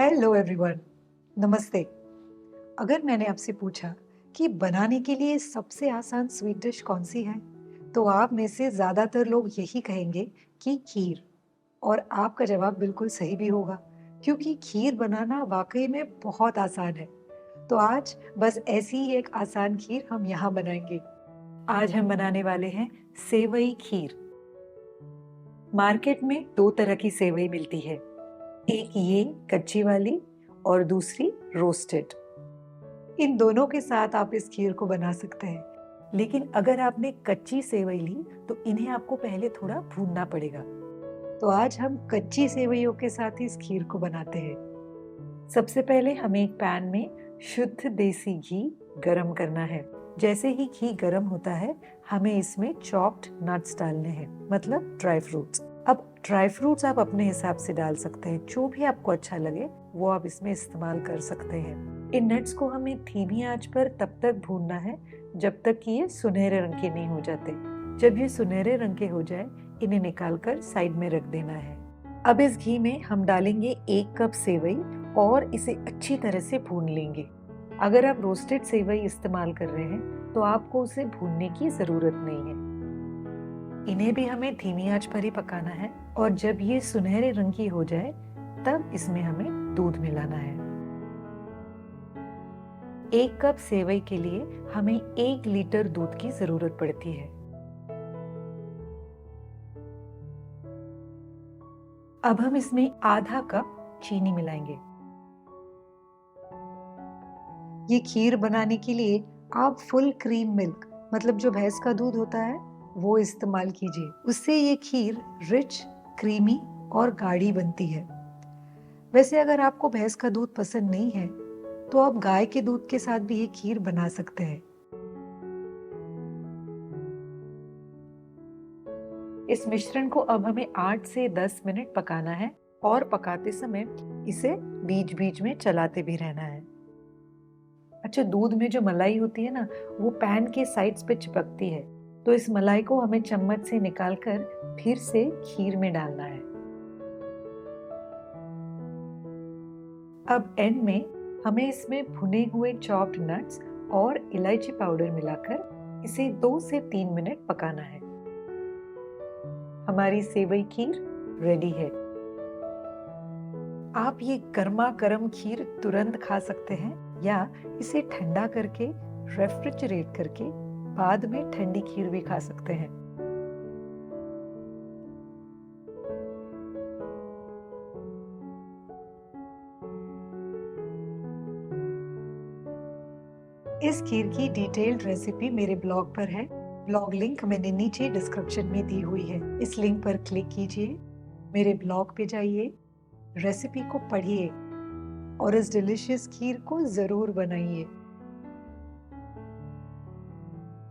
Hello everyone, नमस्ते। अगर मैंने आपसे पूछा कि बनाने के लिए सबसे आसान स्वीट डिश कौन सी है, तो आप में से ज़्यादातर लोग यही कहेंगे कि खीर। और आपका जवाब बिल्कुल सही भी होगा, क्योंकि खीर बनाना वाकई में बहुत आसान है। तो आज बस ऐसी ही एक आसान खीर हम यहाँ बनाएंगे। आज हम बनाने वाले हैं सेवई खीर। मार्केट में दो तरह की सेवई मिलती है, एक ये कच्ची वाली और दूसरी रोस्टेड। इन दोनों के साथ आप इस खीर को बना सकते हैं। लेकिन अगर आपने कच्ची सेवई ली तो इन्हें आपको पहले थोड़ा भूनना पड़ेगा। तो आज हम कच्ची सेवइयों के साथ इस खीर को बनाते हैं। सबसे पहले हमें एक पैन में शुद्ध देसी घी गरम करना है। जैसे ही घी गरम होता है, हमें इसमें चॉप्ड नट्स डालने हैं, मतलब ड्राई फ्रूट्स। अब ड्राई फ्रूट्स आप अपने हिसाब से डाल सकते हैं, जो भी आपको अच्छा लगे वो आप इसमें इस्तेमाल कर सकते हैं। इन नट्स को हमें धीमी आंच पर तब तक भूनना है जब तक कि ये सुनहरे रंग के नहीं हो जाते। जब ये सुनहरे रंग के हो जाए, इन्हें निकालकर साइड में रख देना है। अब इस घी में हम डालेंगे 1 कप सेवई और इसे अच्छी तरह से भून लेंगे। अगर आप रोस्टेड सेवई इस्तेमाल कर रहे हैं तो आपको उसे भूनने की जरूरत नहीं है। इन्हें भी हमें धीमी आंच पर ही पकाना है और जब ये सुनहरे रंग की हो जाए तब इसमें हमें दूध मिलाना है। 1 कप सेवई के लिए हमें 1 लीटर दूध की जरूरत पड़ती है। अब हम इसमें आधा कप चीनी मिलाएंगे। ये खीर बनाने के लिए आप फुल क्रीम मिल्क, मतलब जो भैंस का दूध होता है, वो इस्तेमाल कीजिए। उससे ये खीर रिच, क्रीमी और गाढ़ी बनती है। वैसे अगर आपको भैंस का दूध पसंद नहीं है तो आप गाय के दूध के साथ भी ये खीर बना सकते हैं। इस मिश्रण को अब हमें 8 से 10 मिनट पकाना है और पकाते समय इसे बीच-बीच में चलाते भी रहना है। अच्छा, दूध में जो मलाई होती है ना, वो पैन के साइड्स पे चिपकती है, तो इस मलाई को हमें चम्मच से निकालकर फिर से खीर में डालना है। अब एंड में हमें इसमें भुने हुए चॉप्ड नट्स और इलायची पाउडर मिलाकर इसे 2 से 3 मिनट पकाना है। हमारी सेवई खीर रेडी है। आप ये गर्मा गर्म खीर तुरंत खा सकते हैं या इसे ठंडा करके रेफ्रिजरेट करके बाद में ठंडी खीर भी खा सकते हैं। इस खीर की डिटेल्ड रेसिपी मेरे ब्लॉग पर है। ब्लॉग लिंक मैंने नीचे डिस्क्रिप्शन में दी हुई है। इस लिंक पर क्लिक कीजिए, मेरे ब्लॉग पे जाइए, रेसिपी को पढ़िए और इस डिलीशियस खीर को जरूर बनाइए।